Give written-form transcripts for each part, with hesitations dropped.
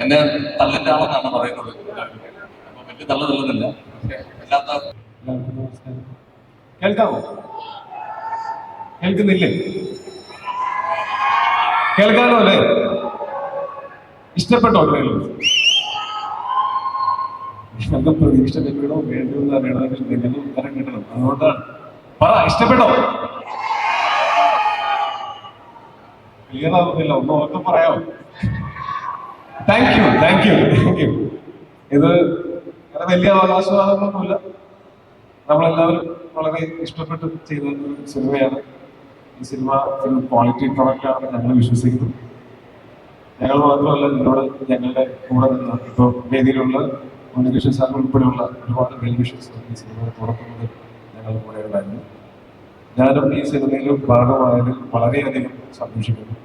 എന്നെ തള്ളിന്റെ ആളെന്നാണ് പറയുന്നത്. അപ്പൊ വലിയ തള്ളു തള്ളുന്നില്ല. അല്ലാത്ത കേൾക്കാമോ? കേൾക്കുന്നില്ലേ? കേൾക്കാമോ അല്ലേ? ഇഷ്ടപ്പെട്ടോ? ഞങ്ങൾക്ക് പ്രതീക്ഷ ലഭിക്കണോ വേണ്ടോ എന്ന് അറിയണമെങ്കിൽ എന്തെങ്കിലും ഉത്തരം കിട്ടണം. അതുകൊണ്ടാണ് പറ, ഇഷ്ടപ്പെട്ടോ? ക്ലിയർ ആവുന്നില്ല, ഒന്ന് ഓർത്ത് പറയാമോ? Thank you. ഇത് അങ്ങനെ വലിയ അവകാശവാദങ്ങളൊന്നുമില്ല. നമ്മളെല്ലാവരും വളരെ ഇഷ്ടപ്പെട്ട് ചെയ്ത ഒരു സിനിമയാണ്. ഈ സിനിമ ഒരു ക്വാളിറ്റി പ്രൊഡക്റ്റാണ് ഞങ്ങൾ വിശ്വസിക്കുന്നു. ഞങ്ങൾ മാത്രമല്ല, ഇതിനോട് ഞങ്ങളുടെ കൂടെ നിന്ന് ഇപ്പോൾ വേദിയിലുള്ള ഉണ്ണികൃഷ്ണൻ സാർ ഉൾപ്പെടെയുള്ള ഒരുപാട് വെൽവിഷൻസ് ഈ സിനിമയുടെ തുടക്കം മുതൽ ഞങ്ങളുടെ കൂടെ ഉണ്ടായിരുന്നു. ഞാനും ഈ സിനിമയിൽ ഭാഗമായതിൽ വളരെയധികം സന്തോഷിക്കുന്നു.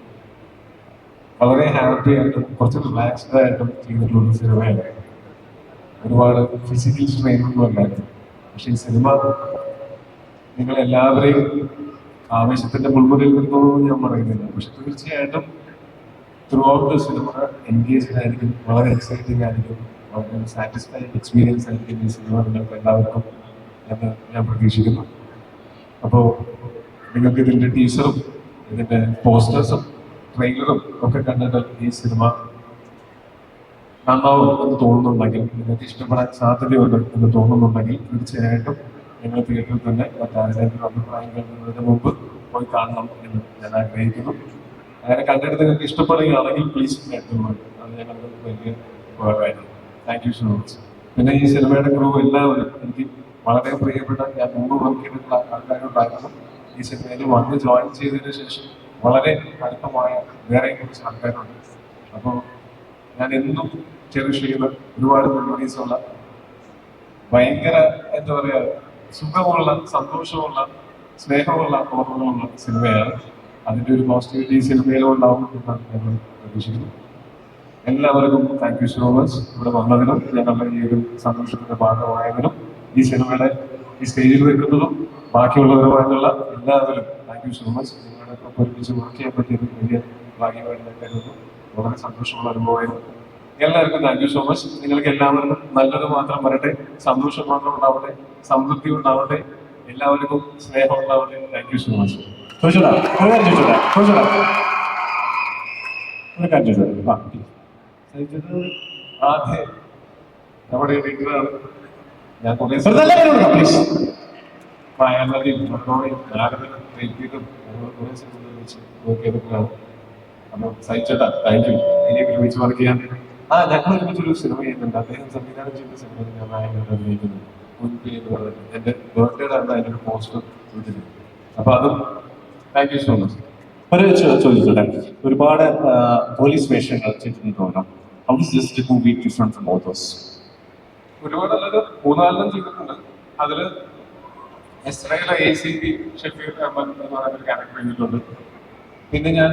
വളരെ ഹാപ്പി ആയിട്ടും കുറച്ച് റിലാക്സ്ഡ് ആയിട്ടും ചെയ്തിട്ടുള്ള സിനിമയാണ്. ഒരുപാട് ഫിസിക്കൽ സ്ട്രെയിനൊന്നും അല്ലായിരുന്നു. പക്ഷെ ഈ സിനിമ നിങ്ങളെല്ലാവരെയും ആവേശത്തിന്റെ മുൾമുറിയിൽ നിൽക്കുന്നതെന്ന് ഞാൻ പറയുന്നില്ല. പക്ഷെ തീർച്ചയായിട്ടും through out the cinema engaged ആയിരിക്കും, വളരെ എക്സൈറ്റിംഗ് ആയിരിക്കും, വളരെ സാറ്റിസ്ഫൈങ് എക്സ്പീരിയൻസ് ആയിരിക്കും ഈ സിനിമ നിങ്ങൾക്ക് എല്ലാവർക്കും എന്ന് ഞാൻ പ്രതീക്ഷിക്കുന്നു. അപ്പോൾ നിങ്ങൾക്ക് ഇതിൻ്റെ ടീസറും ഇതിൻ്റെ പോസ്റ്റേഴ്സും ട്രെയിലറും ഒക്കെ കണ്ടിട്ട് ഈ സിനിമ നന്നാവും എന്ന് തോന്നുന്നുണ്ടെങ്കിൽ, നിങ്ങൾക്ക് ഇഷ്ടപ്പെടാൻ സാധ്യതയുണ്ട് എന്ന് തോന്നുന്നുണ്ടെങ്കിൽ തീർച്ചയായിട്ടും നിങ്ങൾ തിയേറ്ററിൽ തന്നെ മറ്റാരെങ്കിലും അഭിപ്രായം കേൾക്കുന്നതിന് മുമ്പ് പോയി കാണണം എന്ന് ഞാൻ ആഗ്രഹിക്കുന്നു. അങ്ങനെ കണ്ടിട്ട് നിങ്ങൾക്ക് ഇഷ്ടപ്പെടുകയാണെങ്കിൽ പ്ലീസ് കേൾക്കുന്നത് അത് ഞങ്ങൾക്ക് വലിയ ഉപകാരമായിരുന്നു. Thank you so much. പിന്നെ ഈ സിനിമയുടെ ക്രൂ എല്ലാവരും എനിക്ക് വളരെ പ്രിയപ്പെട്ട, ഞാൻ മുമ്പ് വർക്ക് ചെയ്തിട്ടുള്ള ആൾക്കാരുണ്ടായിരുന്നു. ഈ സിനിമയിൽ വന്ന് ജോയിൻ ചെയ്തതിനു ശേഷം വളരെ അടുത്തമായ വേറെ കുറച്ച് ആൾക്കാരുണ്ട്. അപ്പോൾ ഞാൻ എന്നും ചെറിഷ് ചെയ്യുന്ന ഒരുപാട് മെമ്മറീസ് ഉള്ള, ഭയങ്കര എന്താ പറയുക, സുഖമുള്ള, സന്തോഷമുള്ള, സ്നേഹമുള്ള ഓർമ്മകളുള്ള സിനിമയാണ്. അതിൻ്റെ ഒരു പോസിറ്റിവിറ്റി സിനിമയിലും ഉണ്ടാവും എന്നാണ് ഞങ്ങൾ പ്രതീക്ഷിക്കുന്നു. എല്ലാവർക്കും താങ്ക് യു സോ മച്ച്. ഇവിടെ വന്നതിനും ഞങ്ങളുടെ ഈ ഒരു സന്തോഷത്തിന്റെ ഭാഗമായതിനും ഈ സിനിമയുടെ ഈ സ്റ്റേജിൽ നിൽക്കുന്നതും ബാക്കിയുള്ളവരുമായിട്ടുള്ള എല്ലാവരും താങ്ക് യു സോ മച്ച്. നിങ്ങളുടെ ഒരുമിച്ച് വർക്ക് ചെയ്യാൻ പറ്റിയത് വലിയ ഭാഗ്യമായിട്ട് ഞാൻ കരുതുന്നു. വളരെ സന്തോഷമുള്ള അനുഭവമായിരുന്നു. എല്ലാവർക്കും താങ്ക് യു സോ മച്ച്. നിങ്ങൾക്ക് എല്ലാവർക്കും നല്ലത് മാത്രം വരട്ടെ, സന്തോഷം മാത്രം ഉണ്ടാവട്ടെ, സമൃദ്ധി ഉണ്ടാവട്ടെ, എല്ലാവർക്കും സ്നേഹം ഉണ്ടാവട്ടെ. Thank you so much. ആദ്യം നമ്മുടെ എഡിറ്ററാണ്. ഞാൻ കുറെ മായാനദിയും മണ്ണോടെയും നാരദനും റെയിൽവേതും ഞങ്ങൾ കുറെ സിനിമകൾ വെച്ച് വർക്ക് ചെയ്തിട്ടുള്ളതാണ്. അപ്പോൾ സഹിച്ചേട്ടാ താങ്ക് യു. ഇനിയും ഒരുമിച്ച് വർക്ക് ചെയ്യാൻ ഞങ്ങൾ ഒരുമിച്ചൊരു സിനിമ ചെയ്യുന്നുണ്ട്. അദ്ദേഹം സംവിധാനം ചെയ്ത സിനിമയിൽ ഞാൻ നായകനായിട്ട് അഭിനയിക്കുന്നു. മുൻപേ എന്ന് പറയുന്നത് എൻ്റെ ബർത്ത്ഡേയുടെ ആണ് അതിൻ്റെ ഒരു പോസ്റ്റർ കൊടുത്തിട്ടുണ്ട്. അപ്പൊ അതും താങ്ക് യു സോ മച്ച്. ഒരു ചോദിച്ചോട്ടെ, ഒരുപാട് പോലീസ് വേഷങ്ങൾ ചെയ്തിട്ടുണ്ടല്ലോ. How is this movie different from others? ഒരുപാട് അല്ലാതെ 3-4 ചെയ്തിട്ടുണ്ട്. അതില് ഇസ്രായേൽ ACP ഷഫീർ അഹമ്മദ് എന്ന് പറയുന്ന ഒരു ക്യാരക്ടർ ചെയ്തിട്ടുണ്ട്. പിന്നെ ഞാൻ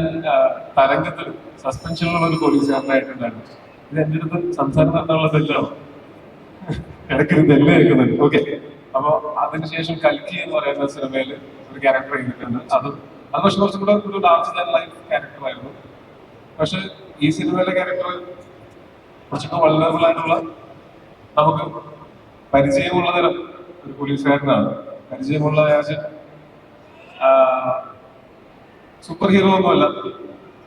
തരംഗത്തിൽ സസ്പെൻഷനിലുള്ള ഒരു പോലീസുകാരനായിട്ടുണ്ടായിരുന്നു. ഇത് എൻ്റെ അടുത്ത് സംസാരം നടത്താനുള്ള തെറ്റാണ്, ഇടയ്ക്ക് തെല്ലേ കേൾക്കുന്നുണ്ട്. ഓക്കെ, അപ്പോൾ അതിനുശേഷം കൽക്കി എന്ന് പറയുന്ന സിനിമയിൽ ഒരു ക്യാരക്ടർ ചെയ്തിട്ടുണ്ട്. അത് പക്ഷെ കുറച്ചും കൂടെ ഒരു ലാർജ് ദാൻ ലൈഫ് ക്യാരക്ടർ ആയിരുന്നു. പക്ഷെ ഈ സിനിമയിലെ ക്യാരക്ടർ കുറച്ചൊക്കെ വൾനറബിൾ ആയിട്ടുള്ള, നമുക്ക് പരിചയമുള്ള തരം ഒരു പോലീസുകാരനാണ്. പരിചയമുള്ള സൂപ്പർ ഹീറോ ഒന്നുമല്ല.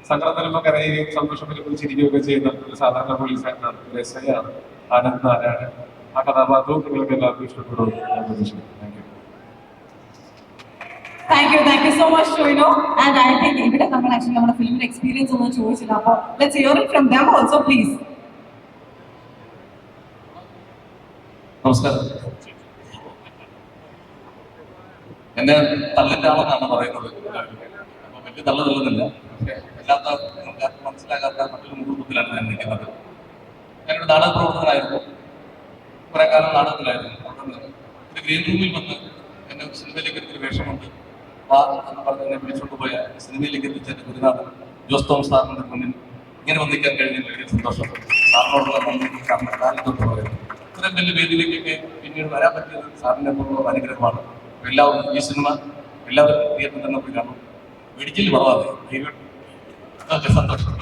സങ്കടം വരുമ്പോൾ കരയുകയും സന്തോഷം വരുമ്പോൾ ചിരിക്കുകയൊക്കെ ചെയ്യുന്ന ഒരു സാധാരണ പോലീസുകാരനാണ്. ഒരു SI ആണ്, ആനന്ദ് നാരായണൻ. ആ കഥാപാത്രവും നിങ്ങൾക്ക് എല്ലാവർക്കും ഇഷ്ടപ്പെടുന്നു ഞാൻ പ്രതീക്ഷിക്കുന്നു. Thank you so much, Shoino. And I think ഇവിടെ നമ്മൾ ആക്ച്വലി നമ്മുടെ ഫിലിമിന്റെ എക്സ്പീരിയൻസ് ഒന്നും ചോദിച്ചില്ല. അപ്പോൾ let's hear it from them also, please. നമസ്കാരം. എന്നെ തള്ളിന്റെ ആളെന്നാണ് പറയുന്നത്. അപ്പൊ വലിയ തള്ളു തള്ളുന്നില്ല. അല്ലാത്ത നിങ്ങൾക്ക് മനസ്സിലാകാത്ത മറ്റൊരു മുഹൂർത്തത്തിലാണ് ഞാൻ നിൽക്കുന്നത്. ഞാനൊരു നാടക പ്രവർത്തകനായിരുന്നു. കുറെ കാലം നാടകത്തിലായിരുന്നു. ഒരു ഗ്രീൻ റൂമിൽ വന്ന് എന്നെ സിനിമയിലേക്ക് എടുത്തൊരു വേഷമുണ്ട് എന്ന് പറഞ്ഞ് എന്നെ വിളിച്ചുകൊണ്ട് പോയ സിനിമയിലേക്ക് എത്തിച്ച എൻ്റെ ഗുരുനാഥൻ ജോസ് തോമസ് സാറിന്റെ മുന്നിൽ ഇങ്ങനെ വന്നിക്കാൻ കഴിഞ്ഞതിൽ വലിയ സന്തോഷം. സാറിനോടുള്ള നന്ദി സാറിന്റെ കാലത്തൊട്ട് പറയുന്നു. ഇത്രയും വലിയ വേദിയിലേക്കൊക്കെ പിന്നീട് വരാൻ പറ്റിയത് സാറിനെ പോലുള്ള അനുഗ്രഹമാണ്. എല്ലാവരും ഈ സിനിമ എല്ലാവരും തിയേറ്ററിൽ തന്നെ പോയി കാണും. മെഡിക്കൽ കുറവാതെ സന്തോഷം.